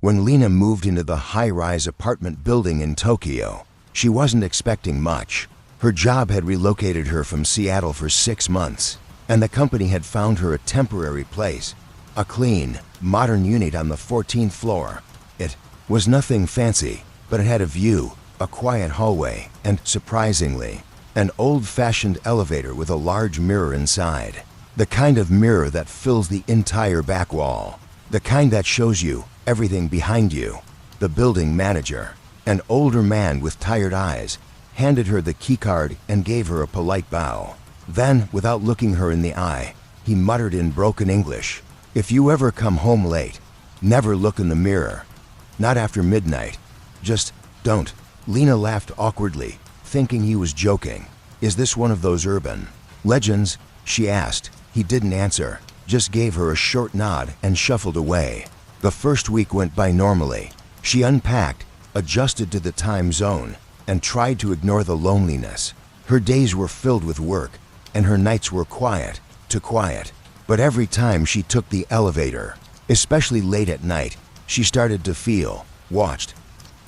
When Lena moved into the high-rise apartment building in Tokyo, she wasn't expecting much. Her job had relocated her from Seattle for 6 months, and the company had found her a temporary place, a clean, modern unit on the 14th floor. It was nothing fancy, but it had a view, a quiet hallway, and, surprisingly, an old-fashioned elevator with a large mirror inside. The kind of mirror that fills the entire back wall. The kind that shows you everything behind you. The building manager, an older man with tired eyes, handed her the keycard and gave her a polite bow. Then, without looking her in the eye, he muttered in broken English, "If you ever come home late, never look in the mirror. Not after midnight. Just don't." Lena laughed awkwardly, thinking he was joking. "Is this one of those urban legends?" she asked. He didn't answer, just gave her a short nod and shuffled away. The first week went by normally. She unpacked, adjusted to the time zone, and tried to ignore the loneliness. Her days were filled with work, and her nights were quiet, too quiet. But every time she took the elevator, especially late at night, she started to feel watched.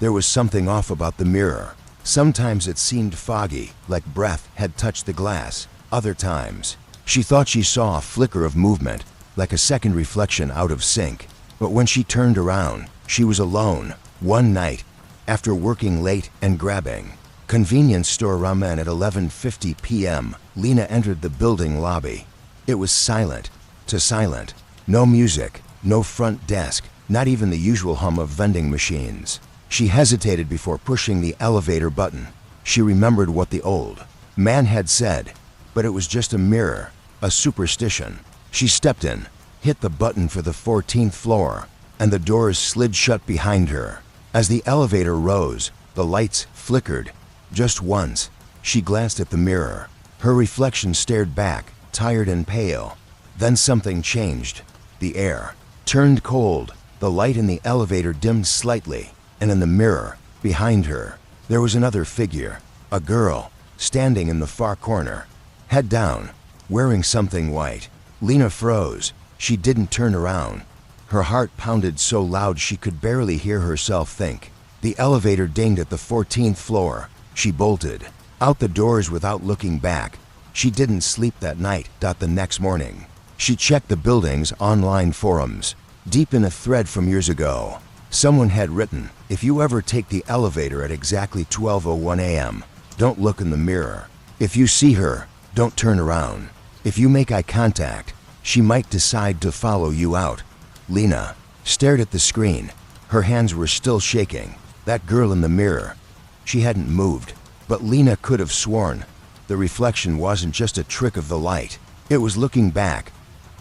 There was something off about the mirror. Sometimes it seemed foggy, like breath had touched the glass. Other times, she thought she saw a flicker of movement, like a second reflection out of sync. But when she turned around, she was alone. One night, after working late and grabbing convenience store ramen at 11:50 p.m., Lena entered the building lobby. It was silent, too silent. No music, no front desk, not even the usual hum of vending machines. She hesitated before pushing the elevator button. She remembered what the old man had said, but it was just a mirror, a superstition. She stepped in, hit the button for the 14th floor, and the doors slid shut behind her. As the elevator rose, the lights flickered. Just once, she glanced at the mirror. Her reflection stared back, tired and pale. Then something changed. The air turned cold. The light in the elevator dimmed slightly, and in the mirror, behind her, there was another figure, a girl, standing in the far corner, head down, wearing something white. Lena froze. She didn't turn around. Her heart pounded so loud she could barely hear herself think. The elevator dinged at the 14th floor. She bolted out the doors without looking back. She didn't sleep that night. The next morning, she checked the building's online forums. Deep in a thread from years ago, someone had written, "If you ever take the elevator at exactly 12:01 a.m., don't look in the mirror. If you see her, don't turn around. If you make eye contact, she might decide to follow you out." Lena stared at the screen. Her hands were still shaking. That girl in the mirror, she hadn't moved. But Lena could have sworn the reflection wasn't just a trick of the light. It was looking back,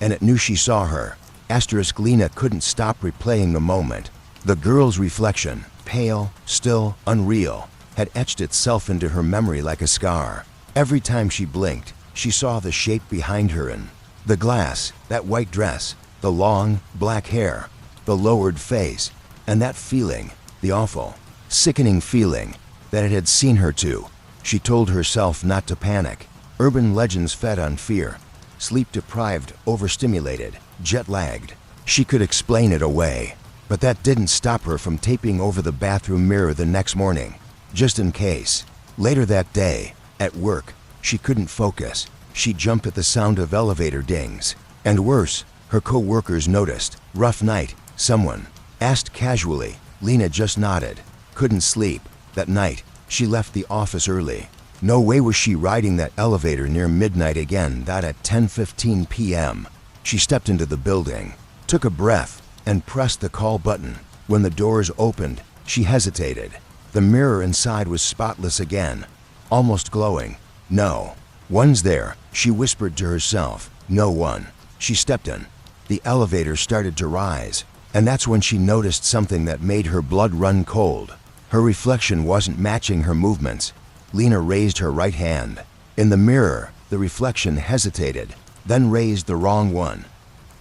and it knew she saw her. Asterisk. Lena couldn't stop replaying the moment. The girl's reflection, pale, still, unreal, had etched itself into her memory like a scar. Every time she blinked, she saw the shape behind her in the glass, that white dress, the long, black hair, the lowered face, and that feeling, the awful, sickening feeling that it had seen her too. She told herself not to panic. Urban legends fed on fear. Sleep-deprived, overstimulated, jet-lagged. She could explain it away, but that didn't stop her from taping over the bathroom mirror the next morning, just in case. Later that day, at work, she couldn't focus. She jumped at the sound of elevator dings. And worse, her co-workers noticed. "Rough night," someone asked casually. Lena just nodded. Couldn't sleep. That night, she left the office early. No way was she riding that elevator near midnight again. That at 10:15 p.m. She stepped into the building, took a breath, and pressed the call button. When the doors opened, she hesitated. The mirror inside was spotless again, almost glowing. "No one's there," she whispered to herself. "No one." She stepped in. The elevator started to rise, and that's when she noticed something that made her blood run cold. Her reflection wasn't matching her movements. Lena raised her right hand. In the mirror, the reflection hesitated, then raised the wrong one,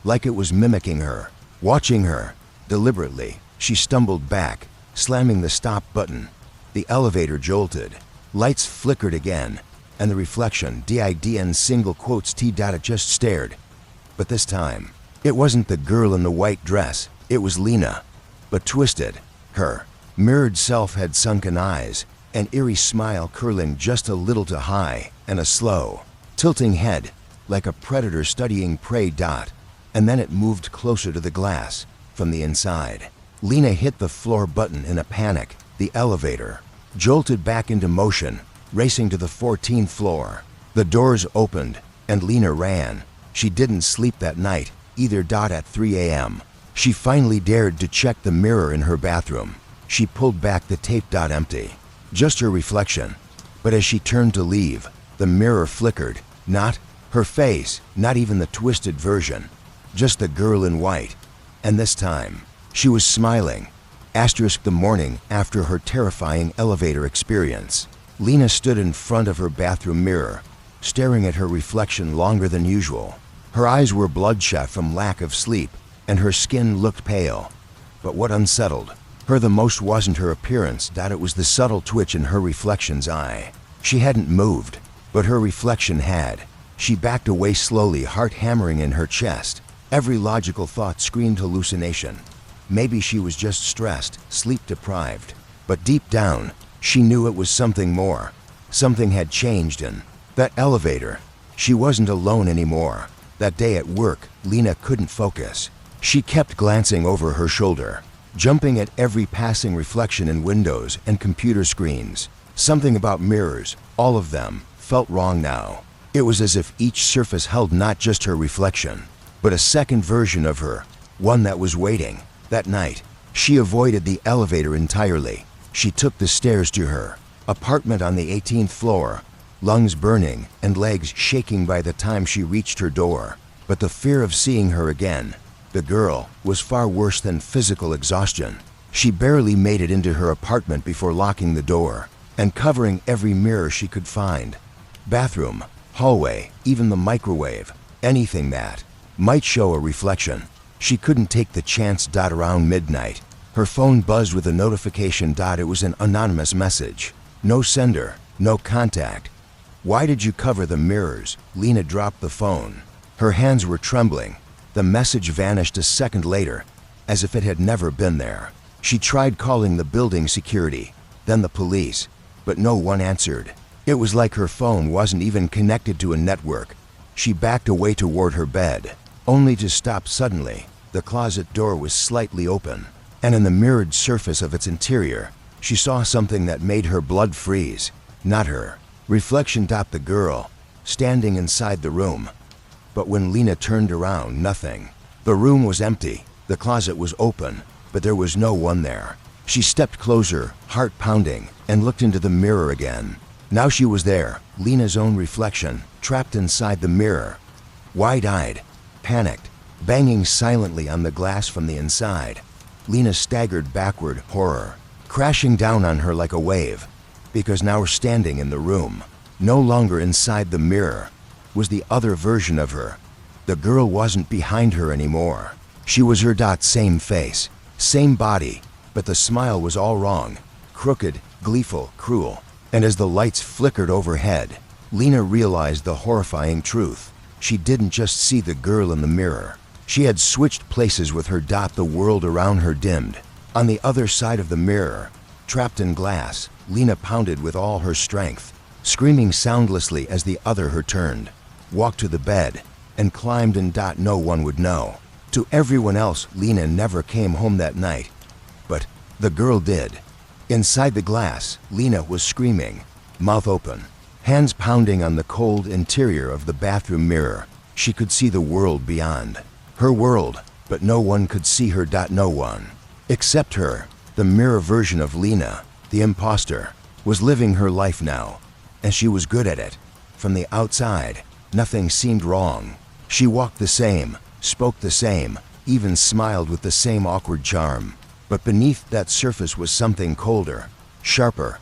like it was mimicking her, watching her. Deliberately, she stumbled back, slamming the stop button. The elevator jolted. Lights flickered again, and the reflection, DIDN single quotes T. just stared. But this time, it wasn't the girl in the white dress. It was Lena. but twisted. Her mirrored self had sunken eyes, an eerie smile curling just a little too high, and a slow, tilting head, like a predator studying prey. And then it moved closer to the glass, from the inside. Lena hit the floor button in a panic. The elevator jolted back into motion, racing to the 14th floor. The doors opened, and Lena ran. She didn't sleep that night, either. At 3 a.m., she finally dared to check the mirror in her bathroom. She pulled back the tape. Empty. Just her reflection. But as she turned to leave, the mirror flickered. Not her face, not even the twisted version. Just the girl in white. And this time, she was smiling. The morning after her terrifying elevator experience, Lena stood in front of her bathroom mirror, staring at her reflection longer than usual. Her eyes were bloodshot from lack of sleep, and her skin looked pale. But what unsettled her the most wasn't her appearance. It was the subtle twitch in her reflection's eye. She hadn't moved, but her reflection had. She backed away slowly, heart hammering in her chest. Every logical thought screamed hallucination. Maybe she was just stressed, sleep-deprived. But deep down, she knew it was something more. Something had changed in that elevator. She wasn't alone anymore. That day at work, Lena couldn't focus. She kept glancing over her shoulder, jumping at every passing reflection in windows and computer screens. Something about mirrors, all of them, felt wrong now. It was as if each surface held not just her reflection, but a second version of her, one that was waiting. That night, she avoided the elevator entirely. She took the stairs to her apartment on the 18th floor, lungs burning and legs shaking by the time she reached her door. But the fear of seeing her again, the girl, was far worse than physical exhaustion. She barely made it into her apartment before locking the door and covering every mirror she could find. Bathroom, hallway, even the microwave, anything that might show a reflection. She couldn't take the chance. Around midnight, her phone buzzed with a notification. It was an anonymous message. No sender, no contact. Why did you cover the mirrors? Lena dropped the phone. Her hands were trembling. The message vanished a second later, as if it had never been there. She tried calling the building security, then the police, but no one answered. It was like her phone wasn't even connected to a network. She backed away toward her bed, only to stop suddenly. The closet door was slightly open, and in the mirrored surface of its interior, she saw something that made her blood freeze. Not her reflection. The girl, standing inside the room. But when Lena turned around, nothing. The room was empty. The closet was open, but there was no one there. She stepped closer, heart pounding, and looked into the mirror again. Now she was there, Lena's own reflection, trapped inside the mirror. Wide-eyed, panicked, banging silently on the glass from the inside. Lena staggered backward, horror crashing down on her like a wave, because now standing in the room, no longer inside the mirror, was the other version of her. The girl wasn't behind her anymore. She was her. Same face, same body, but the smile was all wrong, crooked, gleeful, cruel. And as the lights flickered overhead, Lena realized the horrifying truth. She didn't just see the girl in the mirror. She had switched places with her. The world around her dimmed. On the other side of the mirror, trapped in glass, Lena pounded with all her strength, screaming soundlessly as the other her turned, walked to the bed, and climbed in. No one would know. To everyone else, Lena never came home that night. But the girl did. Inside the glass, Lena was screaming, mouth open, hands pounding on the cold interior of the bathroom mirror. She could see the world beyond. Her world, but no one could see her. No one. Except her. The mirror version of Lena, the imposter, was living her life now, and she was good at it. From the outside, nothing seemed wrong. She walked the same, spoke the same, even smiled with the same awkward charm. But beneath that surface was something colder, sharper,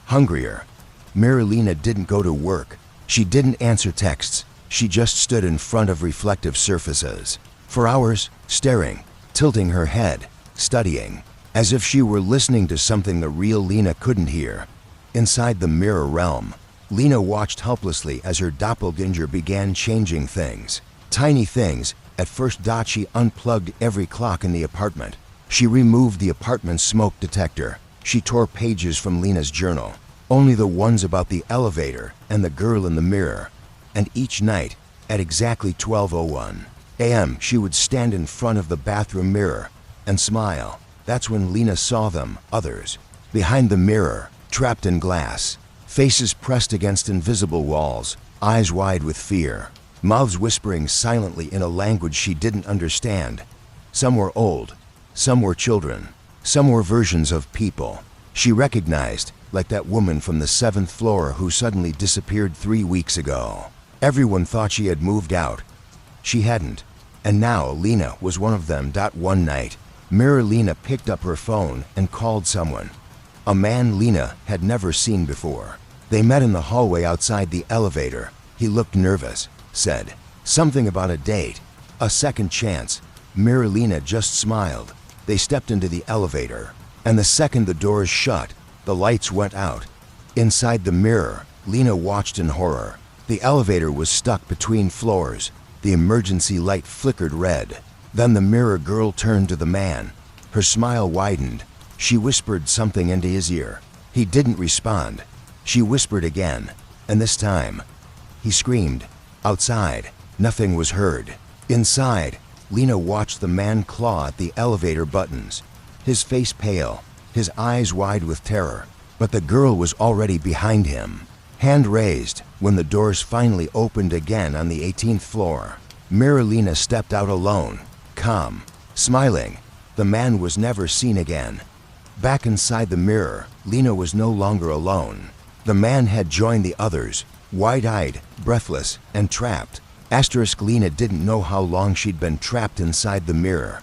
hungrier. Mirror Lena didn't go to work. She didn't answer texts. She just stood in front of reflective surfaces for hours, staring, tilting her head, studying, as if she were listening to something the real Lena couldn't hear. Inside the mirror realm, Lena watched helplessly as her doppelganger began changing things. Tiny things, at first. She unplugged every clock in the apartment, She removed the apartment's smoke detector. She tore pages from Lena's journal, only the ones about the elevator and the girl in the mirror. And each night, at exactly 12:01 a.m., she would stand in front of the bathroom mirror and smile. That's when Lena saw them, others, behind the mirror, trapped in glass, faces pressed against invisible walls, eyes wide with fear, mouths whispering silently in a language she didn't understand. Some were old, some were children, some were versions of people she recognized, like that woman from the 7th floor who suddenly disappeared 3 weeks ago. Everyone thought she had moved out. She hadn't, and now Lena was one of them. One night, Mirror Lena picked up her phone and called someone, a man Lena had never seen before. They met in the hallway outside the elevator. He looked nervous, said something about a date, a second chance. Mirror Lena just smiled. They stepped into the elevator, and the second the doors shut, the lights went out. Inside the mirror, Lena watched in horror. The elevator was stuck between floors. The emergency light flickered red. Then the mirror girl turned to the man. Her smile widened. She whispered something into his ear. He didn't respond. She whispered again, and this time, he screamed. Outside, nothing was heard. Inside, Lena watched the man claw at the elevator buttons, his face pale, his eyes wide with terror. But the girl was already behind him, hand raised. When the doors finally opened again on the 18th floor, Mirror Lena stepped out alone, calm, smiling. The man was never seen again. Back inside the mirror, Lena was no longer alone. The man had joined the others, wide-eyed, breathless, and trapped. Lena didn't know how long she'd been trapped inside the mirror.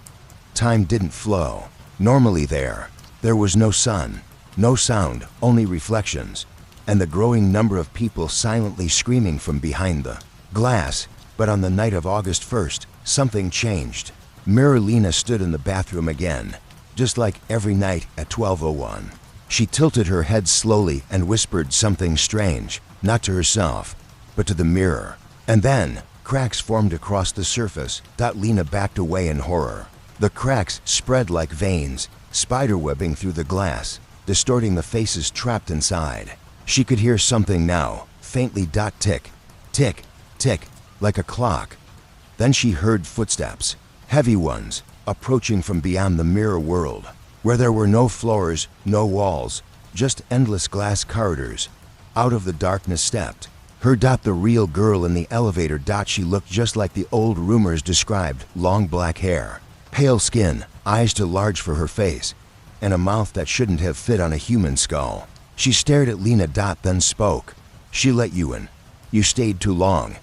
Time didn't flow. Normally there was no sun, no sound, only reflections, and the growing number of people silently screaming from behind the glass. But on the night of August 1st, something changed. Mirror Lena stood in the bathroom again, just like every night at 12:01. She tilted her head slowly and whispered something strange, not to herself, but to the mirror. And then, cracks formed across the surface. Lena backed away in horror. The cracks spread like veins, spiderwebbing through the glass, distorting the faces trapped inside. She could hear something now, faintly. Tick, tick, tick, like a clock. Then she heard footsteps, heavy ones, approaching from beyond the mirror world, where there were no floors, no walls, just endless glass corridors. Out of the darkness stepped her. The real girl in the elevator. She looked just like the old rumors described. Long black hair, pale skin, eyes too large for her face, and a mouth that shouldn't have fit on a human skull. She stared at Lena. Then spoke. She let you in. You stayed too long.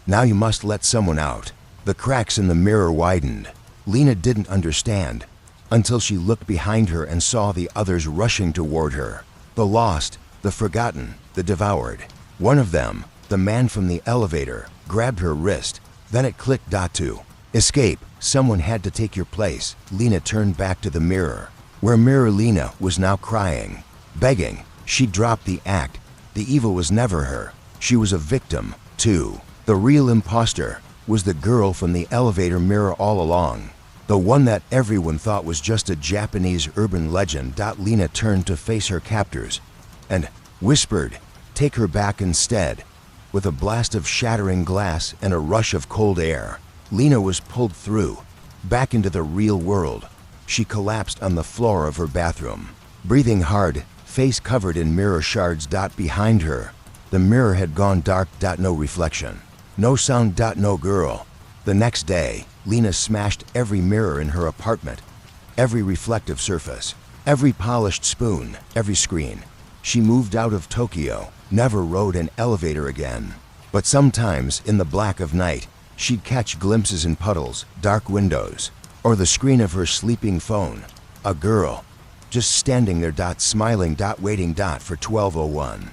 Now you must let someone out. The cracks in the mirror widened. Lena didn't understand until she looked behind her and saw the others rushing toward her. The lost, the forgotten, the devoured. One of them, the man from the elevator, grabbed her wrist. Then it clicked. To escape, someone had to take your place. Lena turned back to the mirror, where Mirror Lena was now crying, begging. She dropped the act. The evil was never her. She was a victim, too. The real imposter was the girl from the elevator mirror all along. The one that everyone thought was just a Japanese urban legend. Lena turned to face her captors and whispered, "Take her back instead." With a blast of shattering glass and a rush of cold air, Lena was pulled through, back into the real world. She collapsed on the floor of her bathroom, breathing hard, face covered in mirror shards. Behind her, the mirror had gone dark. No reflection, no sound. No girl. The next day, Lena smashed every mirror in her apartment, every reflective surface, every polished spoon, every screen. She moved out of Tokyo, never rode an elevator again. But sometimes, in the black of night, she'd catch glimpses in puddles, dark windows, or the screen of her sleeping phone. A girl, just standing there. Smiling. Waiting. For 12:01.